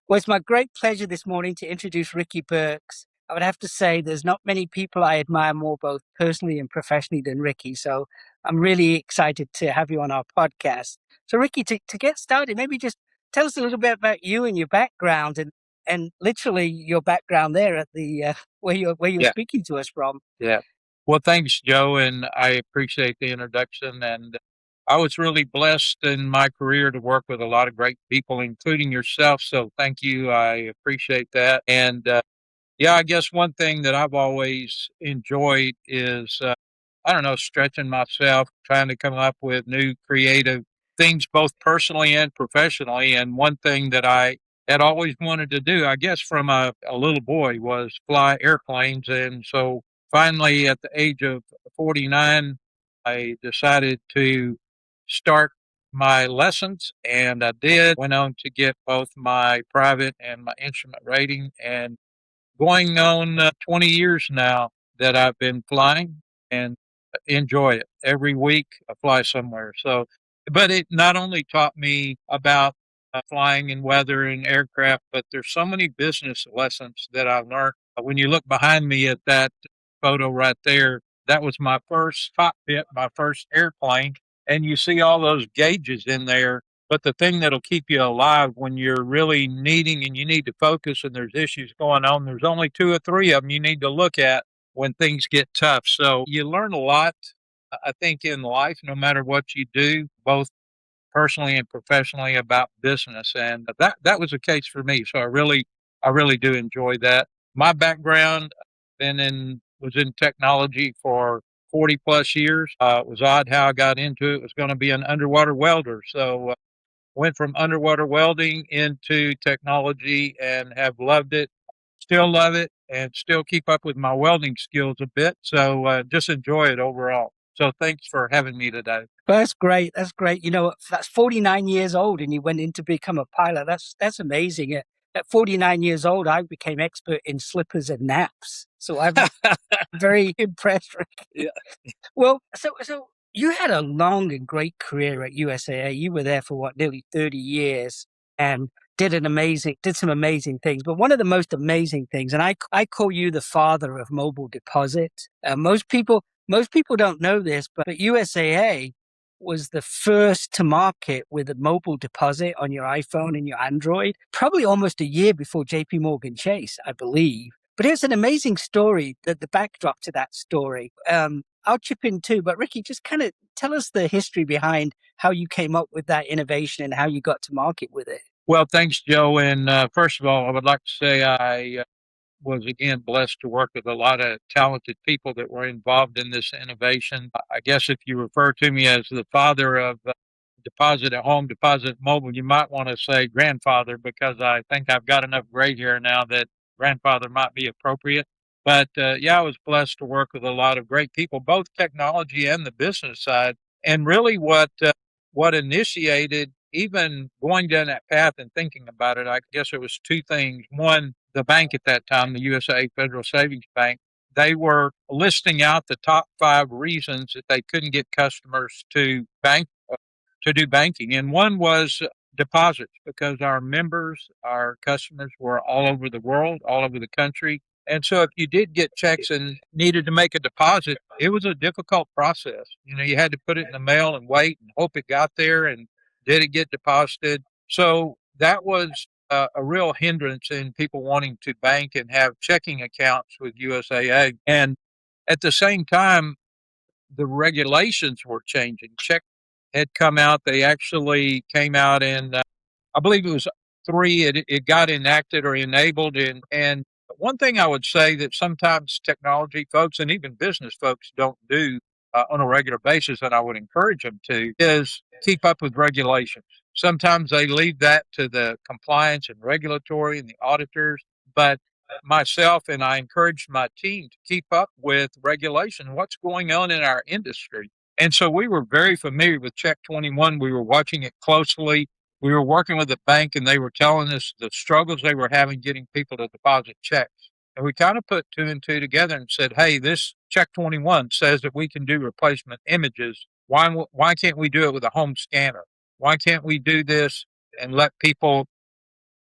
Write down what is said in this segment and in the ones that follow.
Well, it's my great pleasure this morning to introduce Rickey Burks. I would have to say there's not many people I admire more, both personally and professionally, than Rickey. So I'm really excited to have you on our podcast. So, Rickey, to get started, maybe just tell us a little bit about you and your background, and literally your background there at the where you're Yeah, speaking to us from. yeah. Well, thanks, Joe, and I appreciate the introduction. And I was really blessed in my career to work with a lot of great people, including yourself. So thank you. I appreciate that. And yeah, I guess one thing that I've always enjoyed is, I don't know, stretching myself, trying to come up with new creative things, both personally and professionally. And one thing that I had always wanted to do, I guess, from a little boy was fly airplanes. And so finally, at the age of 49, I decided to start my lessons, and I did. Went on to get both my private and my instrument rating, and going on 20 years now that I've been flying and enjoy it. Every week I fly somewhere. So, but it not only taught me about flying and weather and aircraft, but there's so many business lessons that I've learned. When you look behind me at that photo right there, that was my first cockpit, my first airplane. And you see all those gauges in there, but the thing that'll keep you alive when you're really needing and you need to focus and there's issues going on, there's only two or three of them you need to look at when things get tough. So you learn a lot, I think, in life, no matter what you do, both personally and professionally, about business. And that was the case for me. So I really do enjoy that. My background was in technology for 40 plus years. It was odd how I got into it. It was going to be an underwater welder. So went from underwater welding into technology and have loved it, still love it, and still keep up with my welding skills a bit. So just enjoy it overall. So thanks for having me today. Well, that's great. That's great. That's 49 years old and you went in to become a pilot. That's amazing. At 49 years old, I became expert in slippers and naps. So I'm very impressed, Rick. Yeah. Well, so you had a long and great career at USAA. You were there for what, nearly 30 years and did some amazing things. But one of the most amazing things, and I call you the father of mobile deposit. Most people don't know this, but USAA was the first to market with a mobile deposit on your iPhone and your Android, probably almost a year before JP Morgan Chase, I believe. But it's an amazing story, that the backdrop to that story. I'll chip in too, but Rickey, just kind of tell us the history behind how you came up with that innovation and how you got to market with it. Well, thanks, Joe. And first of all, I would like to say I was again blessed to work with a lot of talented people that were involved in this innovation. I guess if you refer to me as the father of deposit at home, deposit mobile, you might want to say grandfather, because I think I've got enough gray hair now that grandfather might be appropriate. But yeah, I was blessed to work with a lot of great people, both technology and the business side. And really, what initiated even going down that path and thinking about it, I guess it was two things. One, the bank at that time, the USAA Federal Savings Bank, they were listing out the top 5 reasons that they couldn't get customers to do banking. And one was deposits, because our members, our customers were all over the world, all over the country. And so if you did get checks and needed to make a deposit, it was a difficult process. You had to put it in the mail and wait and hope it got there, and did it get deposited? So that was a real hindrance in people wanting to bank and have checking accounts with USAA. And at the same time, the regulations were changing. Check had come out. They actually came out in, I believe it was three. It got enacted or enabled. And one thing I would say that sometimes technology folks and even business folks don't do on a regular basis, and I would encourage them to, is keep up with regulations. Sometimes they leave that to the compliance and regulatory and the auditors, but myself and I encouraged my team to keep up with regulation, what's going on in our industry. And so we were very familiar with Check 21. We were watching it closely. We were working with the bank, and they were telling us the struggles they were having getting people to deposit checks. And we kind of put two and two together and said, hey, this Check 21 says that we can do replacement images. Why can't we do it with a home scanner? Why can't we do this and let people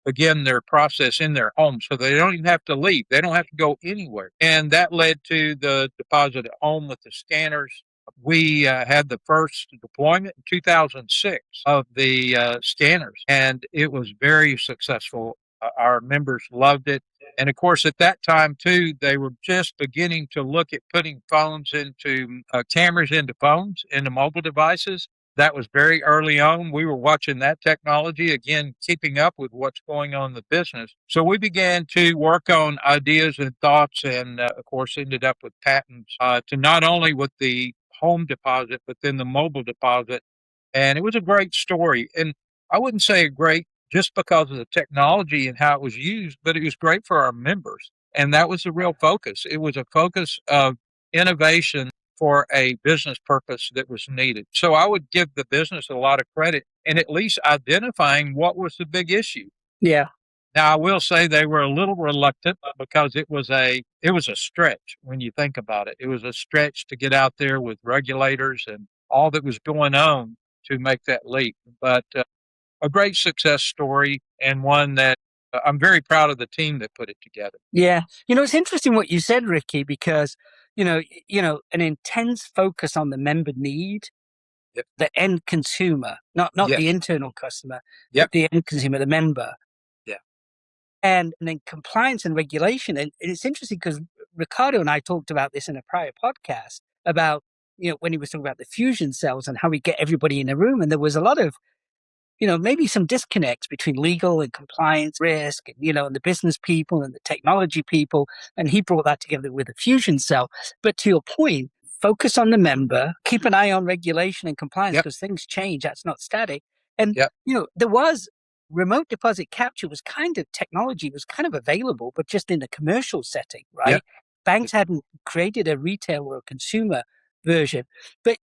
begin their process in their home, so they don't even have to leave. They don't have to go anywhere. And that led to the deposit at home with the scanners. We had the first deployment in 2006 of the scanners, and it was very successful. Our members loved it. And of course, at that time, too, they were just beginning to look at putting phones into cameras into phones, into mobile devices. That was very early on. We were watching that technology, again, keeping up with what's going on in the business. So we began to work on ideas and thoughts, and of course, ended up with patents to not only with the home deposit, but then the mobile deposit. And it was a great story. And I wouldn't say great just because of the technology and how it was used, but it was great for our members. And that was the real focus. It was a focus of innovation for a business purpose that was needed. So I would give the business a lot of credit in at least identifying what was the big issue. Yeah. Now I will say they were a little reluctant because it was a stretch when you think about it. It was a stretch to get out there with regulators and all that was going on to make that leap. But a great success story, and one that I'm very proud of the team that put it together. Yeah. It's interesting what you said, Ricky, because, an intense focus on the member need, Yep. the end consumer, not Yes. the internal customer, Yep. but the end consumer, the member. Yeah. And then compliance and regulation. And it's interesting because Ricardo and I talked about this in a prior podcast about, when he was talking about the fusion cells and how we get everybody in a room. And there was a lot of maybe some disconnects between legal and compliance risk, and the business people and the technology people. And he brought that together with a fusion cell. But to your point, focus on the member, keep an eye on regulation and compliance Yep. because things change. That's not static. And, Yep. there was remote deposit capture technology was kind of available, but just in a commercial setting, right? Yep. Banks hadn't created a retail or a consumer version. But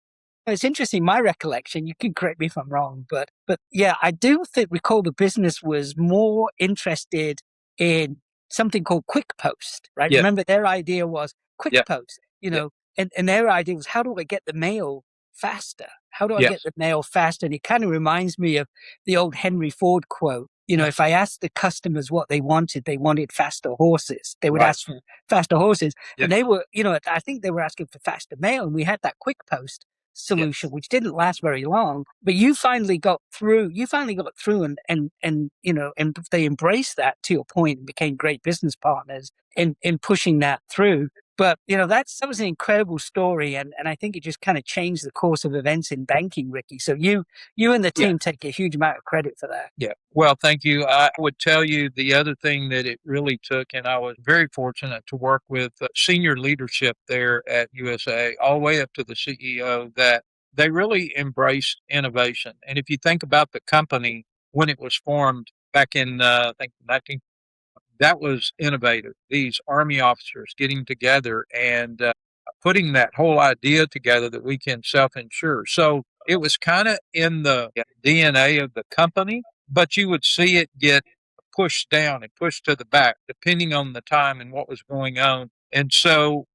it's interesting. My recollection, you can correct me if I'm wrong, but yeah, I do recall the business was more interested in something called quick post, right? Yep. Remember their idea was quick Yep. post, Yep. and their idea was how do I get the mail faster? How do I get Yes. the mail faster? And it kind of reminds me of the old Henry Ford quote. Yeah. If I asked the customers what they wanted faster horses. They would Right. ask for faster horses. Yep. And they were, I think they were asking for faster mail. And we had that quick post solution, Yes. which didn't last very long, but you finally got through, and they embraced that, to your point, and became great business partners in pushing that through. But, that was an incredible story. And I think it just kind of changed the course of events in banking, Ricky. So you and the Yeah. team take a huge amount of credit for that. Yeah. Well, thank you. I would tell you the other thing that it really took, and I was very fortunate to work with senior leadership there at USAA, all the way up to the CEO, that they really embraced innovation. And if you think about the company when it was formed back in, I think, 19, that was innovative. These Army officers getting together and putting that whole idea together that we can self-insure. So it was kind of in the DNA of the company, but you would see it get pushed down and pushed to the back, depending on the time and what was going on. And so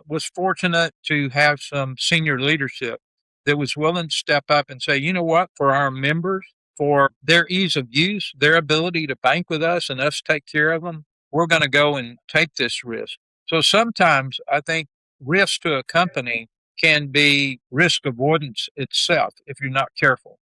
was fortunate to have some senior leadership that was willing to step up and say, you know what, for our members, for their ease of use, their ability to bank with us and us take care of them, we're going to go and take this risk. So sometimes I think risk to a company can be risk avoidance itself if you're not careful.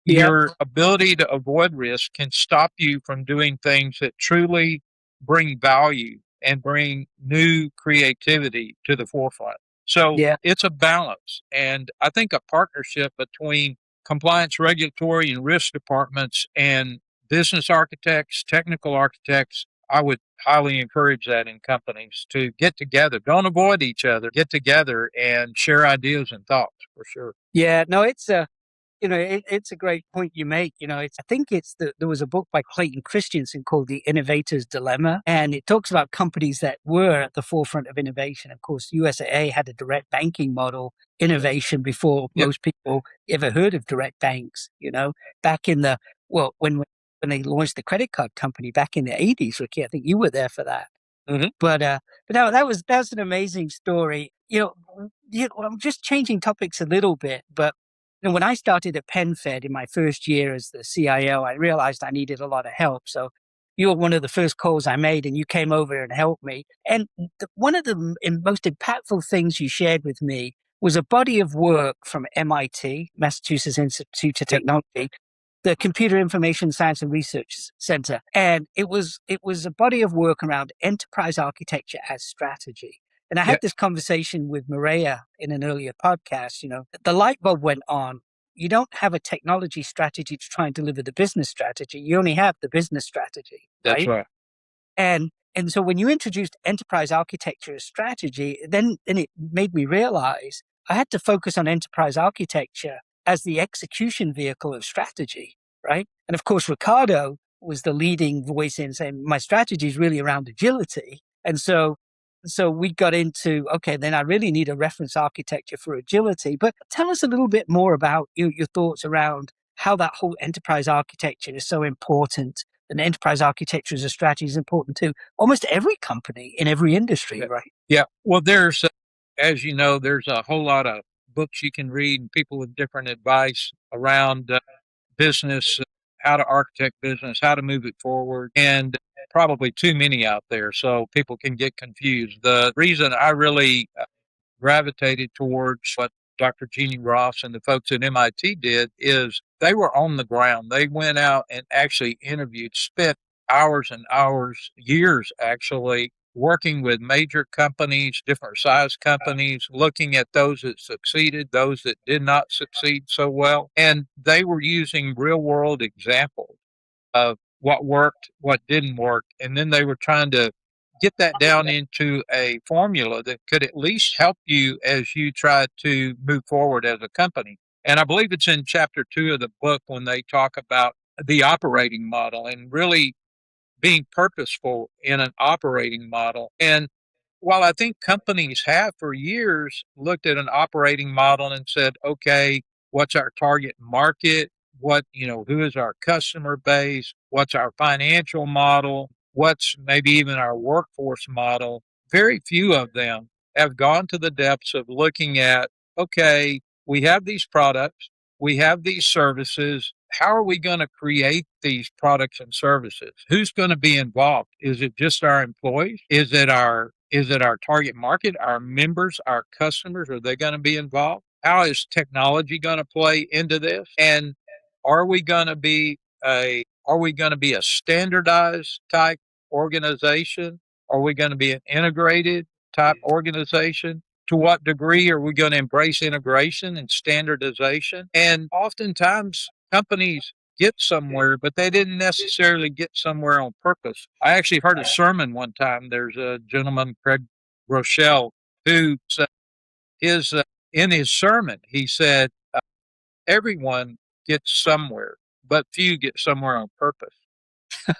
Yep. Your ability to avoid risk can stop you from doing things that truly bring value and bring new creativity to the forefront. So Yeah. it's a balance. And I think a partnership between compliance, regulatory, and risk departments and business architects, technical architects, I would highly encourage that in companies to get together. Don't avoid each other. Get together and share ideas and thoughts for sure. Yeah. No, it's a great point you make. I think there was a book by Clayton Christensen called The Innovator's Dilemma, and it talks about companies that were at the forefront of innovation. Of course, USAA had a direct banking model innovation before Yep. most people ever heard of direct banks, back in when they launched the credit card company back in the 80s, Ricky, I think you were there for that. Mm-hmm. But no, that's an amazing story. I'm just changing topics a little bit, but And when I started at PenFed in my first year as the CIO, I realized I needed a lot of help. So you were one of the first calls I made, and you came over and helped me. And one of the most impactful things you shared with me was a body of work from MIT, Massachusetts Institute of Technology, the Computer Information Science and Research Center. And it was a body of work around enterprise architecture as strategy. And I had this conversation with Maria in an earlier podcast. The light bulb went on. You don't have a technology strategy to try and deliver the business strategy. You only have the business strategy, That's right? right. And so when you introduced enterprise architecture as strategy, then it made me realize I had to focus on enterprise architecture as the execution vehicle of strategy, right? And of course, Ricardo was the leading voice in saying my strategy is really around agility. And so we got into, okay, then I really need a reference architecture for agility. But tell us a little bit more about your thoughts around how that whole enterprise architecture is so important. And enterprise architecture as a strategy is important to almost every company in every industry, right? Yeah. Well, as you know, there's a whole lot of books you can read and people with different advice around business, how to architect business, how to move it forward, and probably too many out there. So people can get confused. The reason I really gravitated towards what Dr. Jeannie Ross and the folks at MIT did is they were on the ground. They went out and actually interviewed, spent hours and hours, years actually, working with major companies, different size companies, looking at those that succeeded, those that did not succeed so well. And they were using real world examples of what worked, what didn't work. And then they were trying to get that down into a formula that could at least help you as you try to move forward as a company. And I believe it's in chapter 2 of the book when they talk about the operating model and really being purposeful in an operating model. And while I think companies have for years looked at an operating model and said, okay, what's our target market? Who is our customer base? What's our financial model? What's maybe even our workforce model? Very few of them have gone to the depths of looking at, okay, we have these products, we have these services. How are we going to create these products and services? Who's going to be involved? Is it just our employees? Is it our target market, our members, our customers? Are they going to be involved? How is technology going to play into this? And are we going to be a standardized type organization? Are we going to be an integrated type organization? To what degree are we going to embrace integration and standardization? And oftentimes companies get somewhere, but they didn't necessarily get somewhere on purpose. I actually heard a sermon one time. There's a gentleman, Craig Rochelle, who said in his sermon, he said, everyone gets somewhere, but few get somewhere on purpose.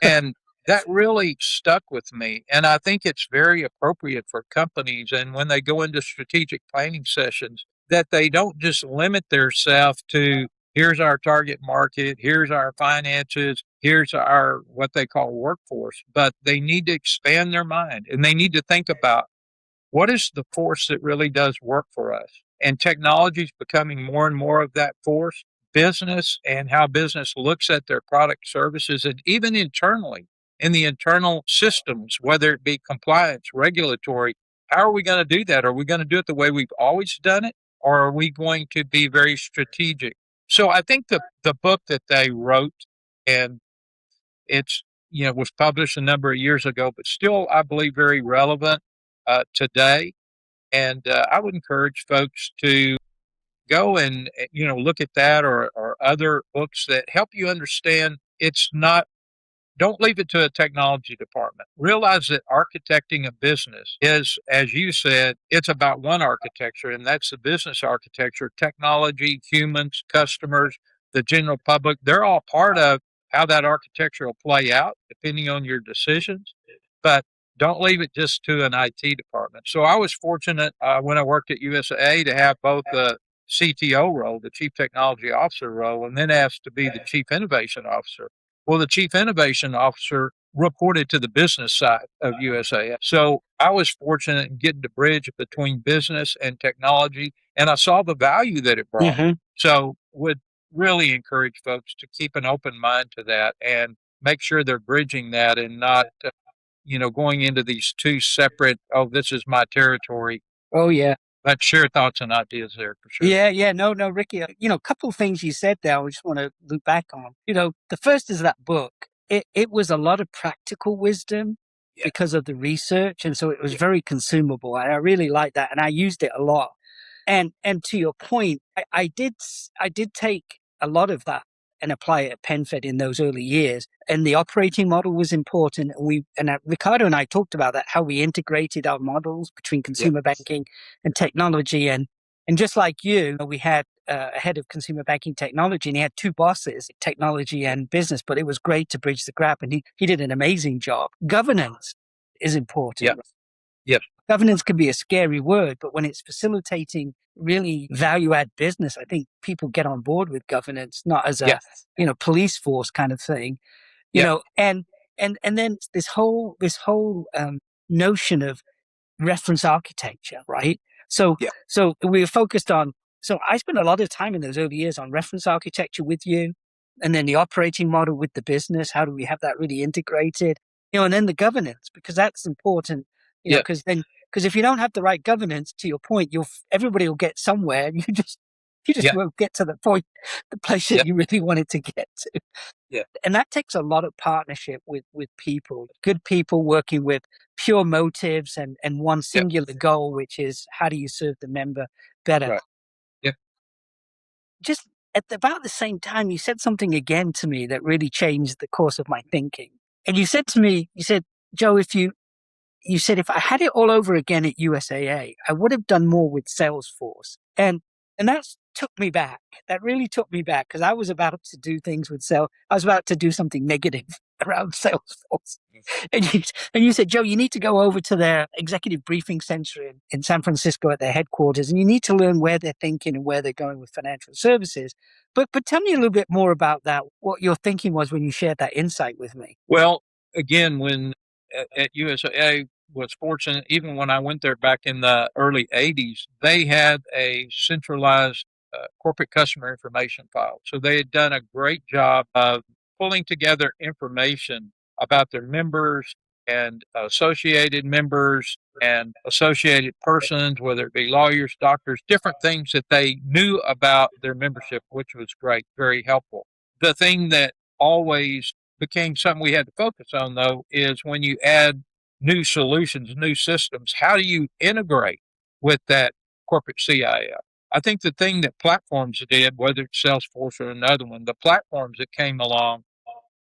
And that really stuck with me. And I think it's very appropriate for companies. And when they go into strategic planning sessions, that they don't just limit themselves to here's our target market, here's our finances, here's our what they call workforce, but they need to expand their mind and they need to think about what is the force that really does work for us? And technology is becoming more and more of that force. Business and how business looks at their product services, and even internally in the internal systems, whether it be compliance, regulatory, how are we going to do that? Are we going to do it the way we've always done it? Or are we going to be very strategic? So I think the book that they wrote, and it's was published a number of years ago, but still I believe very relevant today. And I would encourage folks to go and look at that or other books that help you understand it's not. Don't leave it to a technology department. Realize that architecting a business is, as you said, it's about one architecture, and that's the business architecture. Technology, humans, customers, the general public, they're all part of how that architecture will play out, depending on your decisions. But don't leave it just to an IT department. So I was fortunate when I worked at USAA to have both the CTO role, the Chief Technology Officer role, and then asked to be the Chief Innovation Officer. Well, the Chief Innovation Officer reported to the business side of USAA. So I was fortunate in getting to bridge between business and technology, and I saw the value that it brought. Mm-hmm. So would really encourage folks to keep an open mind to that and make sure they're bridging that and not, going into these two separate, oh, this is my territory. Oh, yeah. But share thoughts and ideas there for sure. Yeah, yeah, no, no, Ricky. A couple of things you said there, I just want to loop back on. The first is that book. It was a lot of practical wisdom Yeah. because of the research, and so it was very consumable. And I really like that, and I used it a lot. And to your point, I did take a lot of that and apply it at PenFed in those early years. And the operating model was important. And Ricardo and I talked about that, how we integrated our models between Yeah. consumer banking and technology. And just like you, we had a head of consumer banking technology, and he had two bosses, technology and business. But it was great to bridge the gap, and he did an amazing job. Governance is important. Yeah. Yes. Governance can be a scary word, but when it's facilitating really value add business, I think people get on board with governance, not as a, police force kind of thing, Yeah. and then this whole notion of reference architecture, right? So, Yeah. so we were focused on, so I spent a lot of time in those early years on reference architecture with you, and then the operating model with the business. How do we have that really integrated? And then the governance, because that's important, Yeah. because if you don't have the right governance, to your point, everybody will get somewhere. And you just Yeah. won't get to the place Yeah. that you really wanted to get to. Yeah. And that takes a lot of partnership with people, good people working with pure motives and one Yeah. singular goal, which is how do you serve the member better? Right. Yeah. Just at about the same time, you said something again to me that really changed the course of my thinking. And you said to me, Joe, you said if I had it all over again at USAA, I would have done more with Salesforce. And that took me back. That really took me back because I was about to do things with I was about to do something negative around Salesforce. And you said, Joe, you need to go over to their executive briefing center in San Francisco at their headquarters, and you need to learn where they're thinking and where they're going with financial services. But tell me a little bit more about that, what your thinking was when you shared that insight with me. Well, again, when at USAA was fortunate, even when I went there back in the early 80s, they had a centralized corporate customer information file. So they had done a great job of pulling together information about their members and associated members and associated persons, whether it be lawyers, doctors, different things that they knew about their membership, which was great, very helpful. The thing that always became something we had to focus on, though, is when you add new solutions, new systems, how do you integrate with that corporate CIO? I think the thing that platforms did, whether it's Salesforce or another one, the platforms that came along,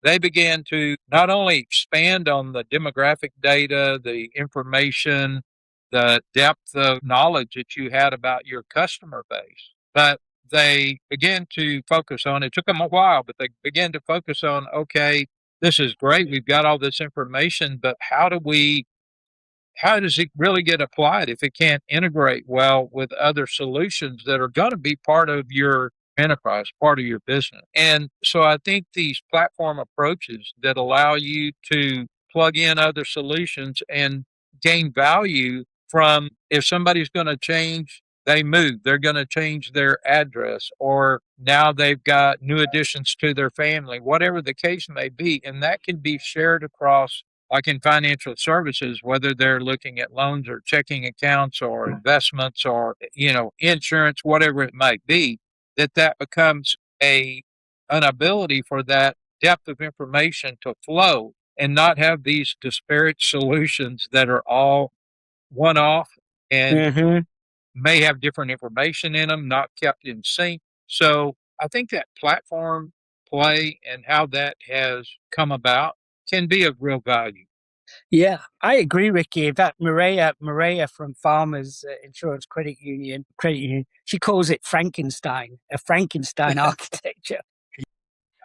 they began to not only expand on the demographic data, the information, the depth of knowledge that you had about your customer base, but they began to focus on, it took them a while, but they began to focus on, okay, this is great. We've got all this information, but how does it really get applied if it can't integrate well with other solutions that are going to be part of your enterprise, part of your business? And so I think these platform approaches that allow you to plug in other solutions and gain value from, if somebody's going to change, they move, they're going to change their address, or now they've got new additions to their family, whatever the case may be. And that can be shared across, like in financial services, whether they're looking at loans or checking accounts or investments or, insurance, whatever it might be, that becomes an ability for that depth of information to flow and not have these disparate solutions that are all one off and Mm-hmm. may have different information in them, not kept in sync. So I think that platform play and how that has come about can be of real value. Yeah, I agree, Ricky. In fact, Maria from Farmers Insurance Credit Union, she calls it Frankenstein, a Frankenstein architecture.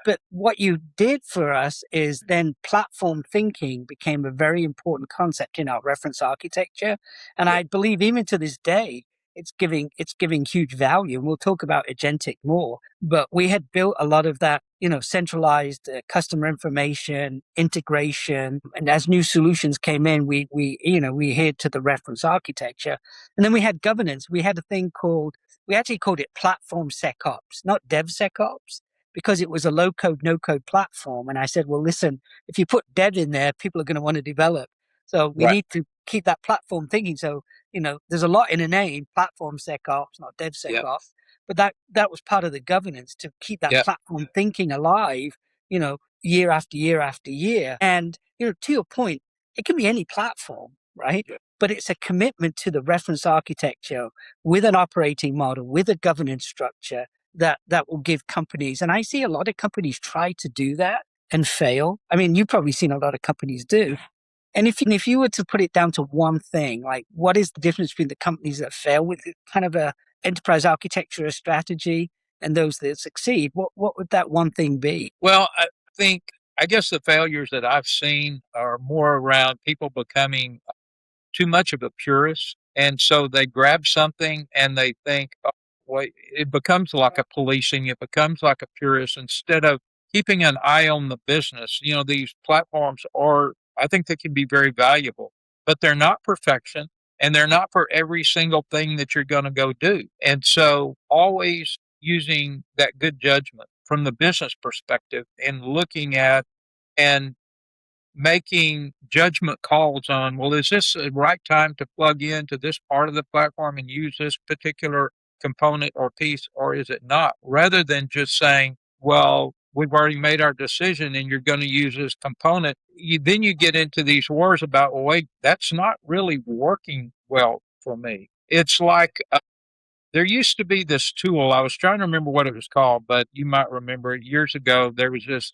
But what you did for us is then platform thinking became a very important concept in our reference architecture. And Yeah. I believe even to this day, it's giving huge value. And we'll talk about agentic more. But we had built a lot of that, centralized customer information integration. And as new solutions came in, we adhered to the reference architecture. And then we had governance. We had a thing we actually called it platform SecOps, not DevSecOps, because it was a low code, no code platform. And I said, well, listen, if you put dev in there, people are going to want to develop. So we Right. need to keep that platform thinking. So, there's a lot in a name, platform SecOps, not Yep. DevSecOps, but that was part of the governance to keep that Yep. platform thinking alive, year after year after year. And, to your point, it can be any platform, right? Yep. But it's a commitment to the reference architecture with an operating model, with a governance structure that will give companies. And I see a lot of companies try to do that and fail. I mean, you've probably seen a lot of companies do. And if you were to put it down to one thing, like what is the difference between the companies that fail with kind of a enterprise architecture or strategy and those that succeed, what would that one thing be? Well, think, I guess the failures that I've seen are more around people becoming too much of a purist. And so they grab something and they think, oh, wait, it becomes like a policing, it becomes like a purist instead of keeping an eye on the business. These platforms are, I think they can be very valuable, but they're not perfection and they're not for every single thing that you're going to go do. And so always using that good judgment from the business perspective and looking at and making judgment calls on, well, is this the right time to plug into this part of the platform and use this particular component or piece, or is it not? Rather than just saying, well, we've already made our decision and you're going to use this component. Then you get into these wars about, well, wait, that's not really working well for me. It's like there used to be this tool. I was trying to remember what it was called, but you might remember it years ago. There was this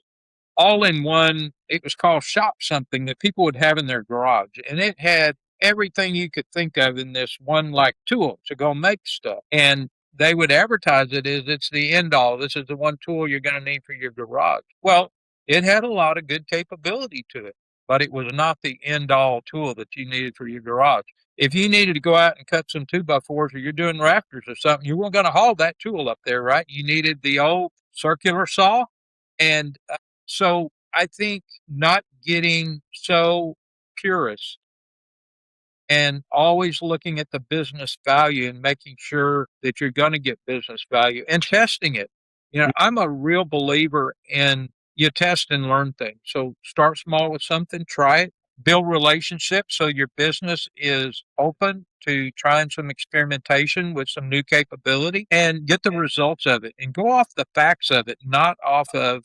all in one. It was called Shop Something that people would have in their garage, and it had everything you could think of in this one like tool to go make stuff. And they would advertise it as it's the end all. This is the one tool you're going to need for your garage. Well, it had a lot of good capability to it, but it was not the end all tool that you needed for your garage. If you needed to go out and cut some 2x4s or you're doing rafters or something, you weren't going to haul that tool up there, right? You needed the old circular saw. And so I think not getting so purist and always looking at the business value and making sure that you're going to get business value and testing it. I'm a real believer in you test and learn things. So start small with something, try it, build relationships so your business is open to trying some experimentation with some new capability and get the results of it and go off the facts of it, not off of,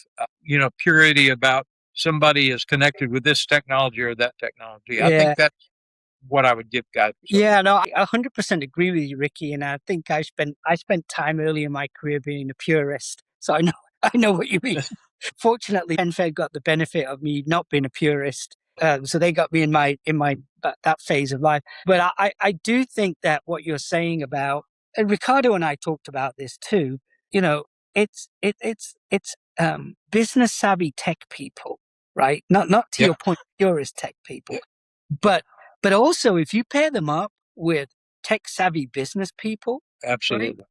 purity about somebody is connected with this technology or that technology. I think Yeah. that's what I would give guidance on. Yeah, no, I 100% agree with you, Ricky. And I think I spent time early in my career being a purist. So I know I know what you mean. Fortunately, PenFed got the benefit of me not being a purist. So they got me in my that phase of life. But I do think that what you're saying about, and Ricardo and I talked about this too. You know, it's business savvy tech people, right? Not to Yeah, your point, purist tech people, but also if you pair them up with tech savvy business people, right? absolutely.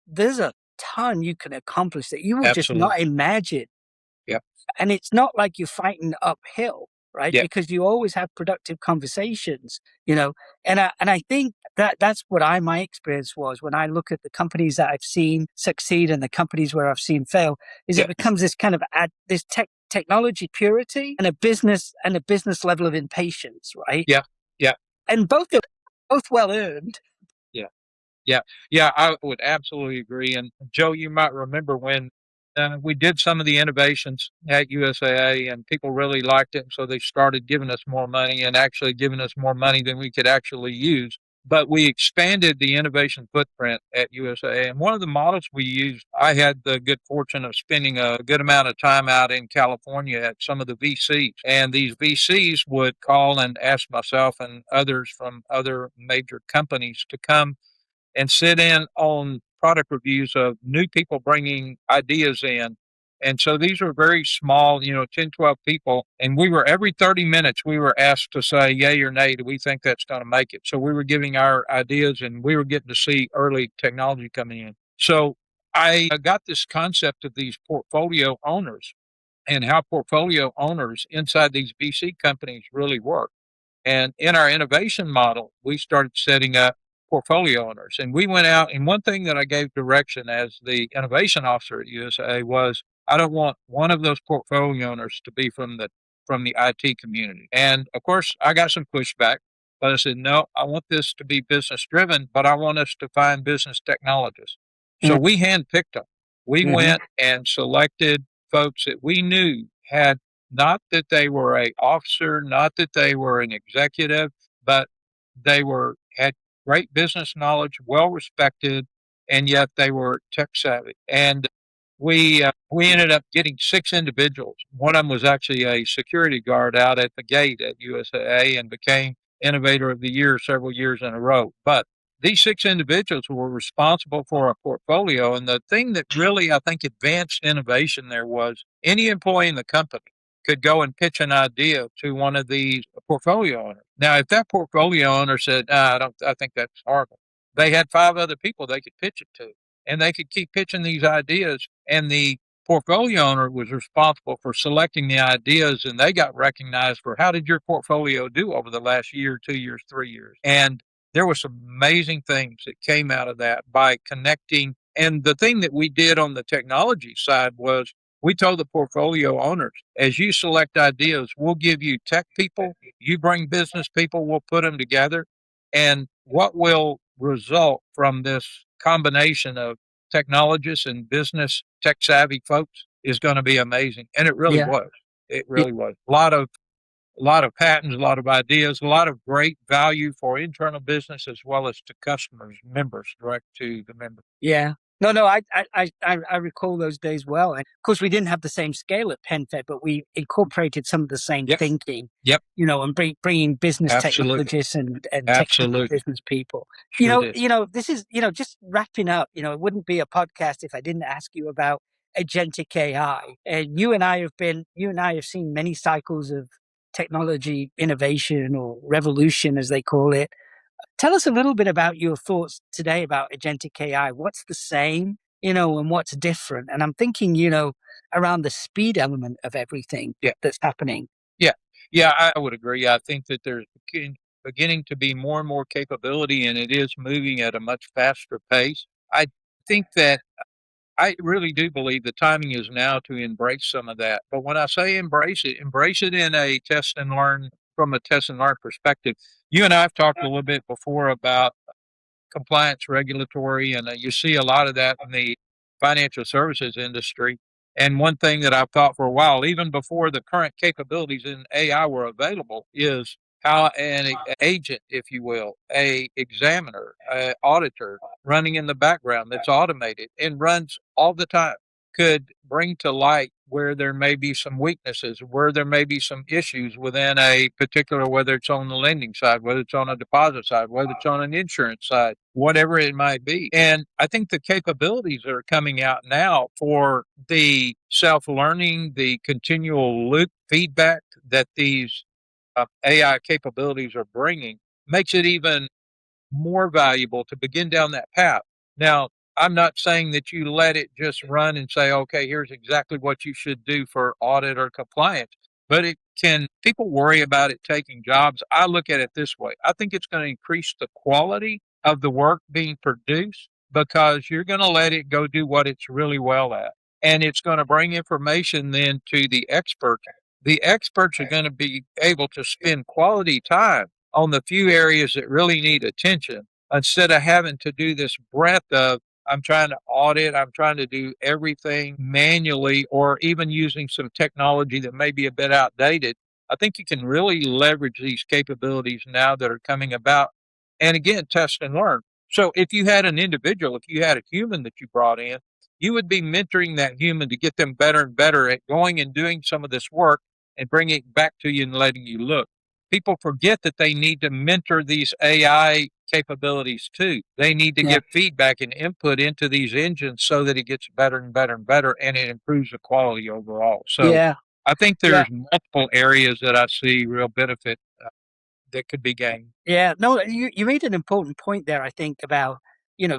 There's a ton you can accomplish that you would just Absolutely. not imagine. Yeah. And it's not like you're fighting uphill, right? Yeah. Because you always have productive conversations, you know. And I think that's what my experience was when I look at the companies that I've seen succeed and the companies where I've seen fail, is Yeah. it becomes this kind of this technology purity and a business level of impatience, right? Yeah. Yeah. And both well earned. Yeah. Yeah, yeah, I would absolutely agree. And Joe, you might remember when we did some of the innovations at USAA and people really liked it. So they started giving us more money and actually giving us more money than we could actually use. But we expanded the innovation footprint at USAA. And one of the models we used, I had the good fortune of spending a good amount of time out in California at some of the VCs. And these VCs would call and ask myself and others from other major companies to come and sit in on product reviews of new people bringing ideas in And so these were very small, 10, 12 people. And we were every 30 minutes, we were asked to say yay or nay. Do we think that's going to make it? So we were giving our ideas and we were getting to see early technology coming in. So I got this concept of these portfolio owners and how portfolio owners inside these VC companies really work. And in our innovation model, we started setting up portfolio owners. And we went out, and one thing that I gave direction as the innovation officer at USAA was I don't want one of those portfolio owners to be from the IT community. And of course, I got some pushback, but I said, no, I want this to be business driven, but I want us to find business technologists. So we handpicked them. We Mm-hmm. went and selected folks that we knew had not that they were a officer, not that they were an executive, but they were had great business knowledge, well respected, and yet they were tech savvy. And we ended up getting 6 individuals. One of them was actually a security guard out at the gate at USAA and became Innovator of the Year several years in a row. But these 6 individuals were responsible for a portfolio. And the thing that really, I think, advanced innovation there was any employee in the company could go and pitch an idea to one of these portfolio owners. Now, if that portfolio owner said, I think that's horrible, they had 5 other people they could pitch it to, and they could keep pitching these ideas. And the portfolio owner was responsible for selecting the ideas, and they got recognized for how did your portfolio do over the last year, 2 years, 3 years. And there were some amazing things that came out of that by connecting. And the thing that we did on the technology side was we told the portfolio owners, as you select ideas, we'll give you tech people, you bring business people, we'll put them together. And what will result from this combination of technologists and business tech savvy folks is going to be amazing. And it really Yeah. was. It Yeah. really was. A lot of patents, a lot of ideas, a lot of great value for internal business as well as to customers, members, direct to the members. Yeah. No. I recall those days well. And of course, we didn't have the same scale at PenFed, but we incorporated some of the same Yep. thinking. Yep. And bringing business Absolutely. technologists and technical Absolutely. business people. Sure did. This is just wrapping up. It wouldn't be a podcast if I didn't ask you about agentic AI. And you and I have seen many cycles of technology innovation or revolution, as they call it. Tell us a little bit about your thoughts today about agentic AI. What's the same, and what's different? And I'm thinking, around the speed element of everything Yeah. that's happening. Yeah. Yeah, I would agree. I think that there's beginning to be more and more capability, and it is moving at a much faster pace. I think that I really do believe the timing is now to embrace some of that. But when I say embrace it in a test and learn from a test and learn perspective. You and I have talked a little bit before about compliance regulatory, and you see a lot of that in the financial services industry. And one thing that I've thought for a while, even before the current capabilities in AI were available, is how an agent, if you will, a examiner, a auditor running in the background that's automated and runs all the time could bring to light where there may be some weaknesses, where there may be some issues within a particular, whether it's on the lending side, whether it's on a deposit side, whether it's on an insurance side, whatever it might be. And I think the capabilities that are coming out now for the self learning, the continual loop feedback that these AI capabilities are bringing makes it even more valuable to begin down that path. Now, I'm not saying that you let it just run and say, okay, here's exactly what you should do for audit or compliance, but people worry about it taking jobs. I look at it this way. I think it's going to increase the quality of the work being produced because you're going to let it go do what it's really well at. And it's going to bring information then to the experts. The experts are going to be able to spend quality time on the few areas that really need attention instead of having to do this breadth of I'm trying to audit, I'm trying to do everything manually or even using some technology that may be a bit outdated. I think you can really leverage these capabilities now that are coming about and again, test and learn. So if you had an individual, if you had a human that you brought in, you would be mentoring that human to get them better and better at going and doing some of this work and bringing it back to you and letting you look. People forget that they need to mentor these AI capabilities too. They need to Yeah. get feedback and input into these engines so that it gets better and better and better, and it improves the quality overall. So Yeah. I think Yeah. there's multiple areas that I see real benefit that could be gained. Yeah, no, you made an important point there, I think, about,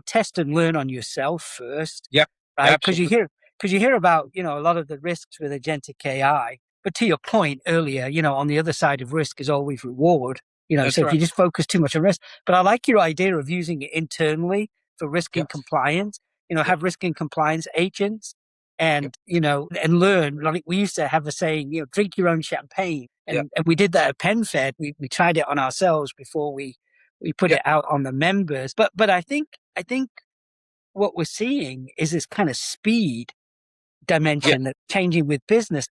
test and learn on yourself first, Yep, right? absolutely. Because you hear about, a lot of the risks with agentic AI, but to your point earlier, on the other side of risk is always reward, That's so if right. you just focus too much on risk, but I like your idea of using it internally for risk and Yep, compliance, yep, have risk and compliance agents yep, and, and learn. Like we used to have a saying, drink your own champagne. yep, And we did that at PenFed. We tried it on ourselves before we put yep, it out on the members. But I think what we're seeing is this kind of speed yep, dimension that's changing with business.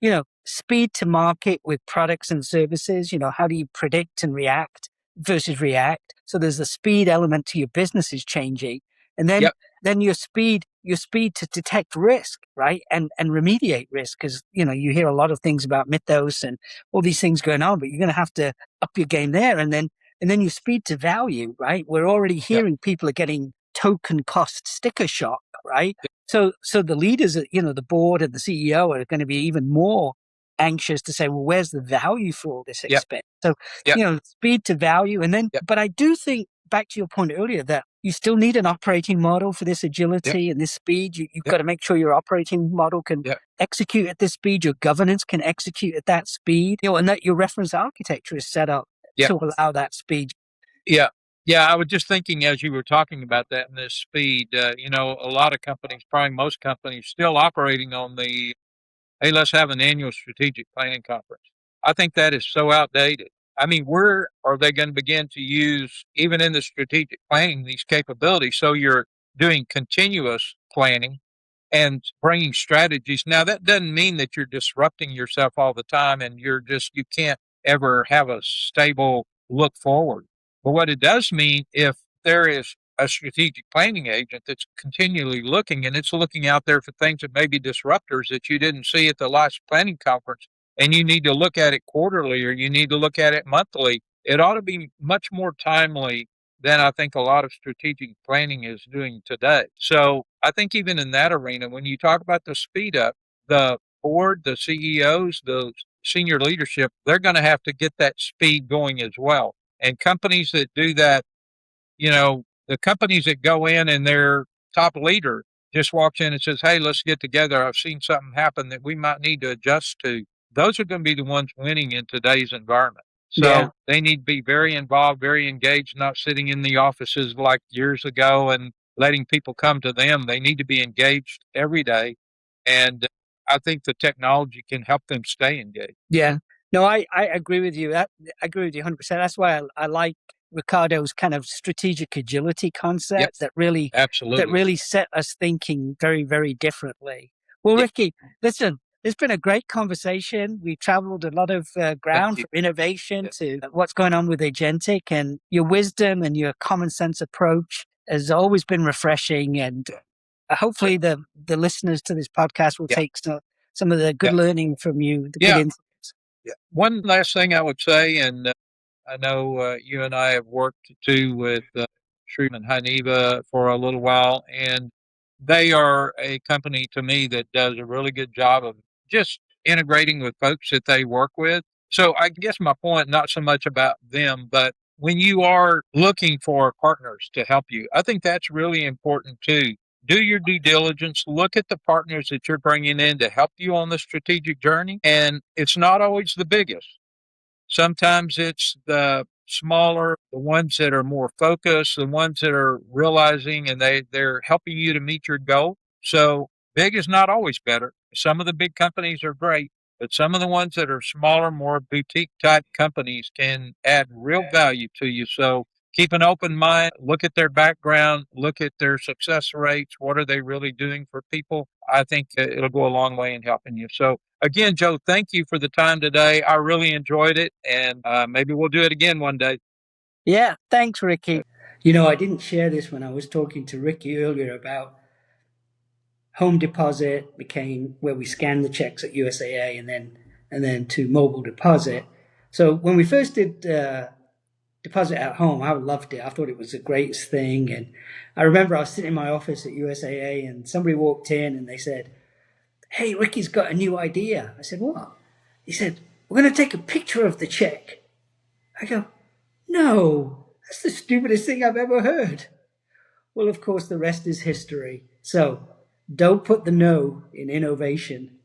Speed to market with products and services. How do you predict and react versus react? So there's the speed element to your business is changing, and then yep, then your speed to detect risk, right, and remediate risk, because you hear a lot of things about mythos and all these things going on, but you're going to have to up your game there, and then your speed to value, right? We're already yep, hearing people are getting token cost sticker shock, right? So the leaders, the board and the CEO are going to be even more anxious to say, well, where's the value for all this yep, expense? So, yep, speed to value. And then, yep, but I do think back to your point earlier that you still need an operating model for this yep, agility and this speed. You've yep, got to make sure your operating model can yep, execute at this speed, your governance can execute at that speed, and that your reference architecture is set up yep. to allow that speed. Yeah. Yeah, I was just thinking as you were talking about that and this speed, a lot of companies, probably most companies, still operating on the, hey, let's have an annual strategic planning conference. I think that is so outdated. I mean, where are they going to begin to use, even in the strategic planning, these capabilities? So you're doing continuous planning and bringing strategies. Now, that doesn't mean that you're disrupting yourself all the time and you can't ever have a stable look forward. But what it does mean, if there is a strategic planning agent that's continually looking and it's looking out there for things that may be disruptors that you didn't see at the last planning conference, and you need to look at it quarterly or you need to look at it monthly, it ought to be much more timely than I think a lot of strategic planning is doing today. So I think even in that arena, when you talk about the speed up, the board, the CEOs, the senior leadership, they're going to have to get that speed going as well. And companies that do that, the companies that go in and their top leader just walks in and says, hey, let's get together. I've seen something happen that we might need to adjust to. Those are going to be the ones winning in today's environment. Yeah. So they need to be very involved, very engaged, not sitting in the offices like years ago and letting people come to them. They need to be engaged every day. And I think the technology can help them stay engaged. Yeah. No, I agree with you. I agree with you 100%. That's why I like Ricardo's kind of strategic agility Yep, concept that really absolutely. set us thinking very, very differently. Well, Yep, Ricky, listen, it's been a great conversation. We traveled a lot of thank ground you. from innovation Yeah, to what's going on with agentic, and your wisdom and your common sense approach has always been refreshing. And yeah, hopefully the listeners to this podcast will yeah, take some of the good yeah. learning from you, the good Yeah, insights. yeah. One last thing I would say, and I know you and I have worked too with Shreem and Haniva for a little while, and they are a company to me that does a really good job of just integrating with folks that they work with. So I guess my point, not so much about them, but when you are looking for partners to help you, I think that's really important too. Do your due diligence, look at the partners that you're bringing in to help you on the strategic journey. And it's not always the biggest. Sometimes it's the smaller, the ones that are more focused, the ones that are realizing and they're helping you to meet your goal. So big is not always better. Some of the big companies are great, but some of the ones that are smaller, more boutique type companies can add real value to you. So keep an open mind, look at their background, look at their success rates. What are they really doing for people? I think it'll go a long way in helping you. So again, Joe, thank you for the time today. I really enjoyed it, and maybe we'll do it again one day. Yeah, thanks, Ricky. I didn't share this when I was talking to Ricky earlier about home deposit became where we scan the checks at USAA, and then to mobile deposit. So when we first did deposit at home. I loved it. I thought it was the greatest thing. And I remember I was sitting in my office at USAA and somebody walked in and they said, "Hey, Ricky's got a new idea." I said, "What?" He said, "We're going to take a picture of the check." I go, "No, that's the stupidest thing I've ever heard." Well, of course, the rest is history. So don't put the no in innovation.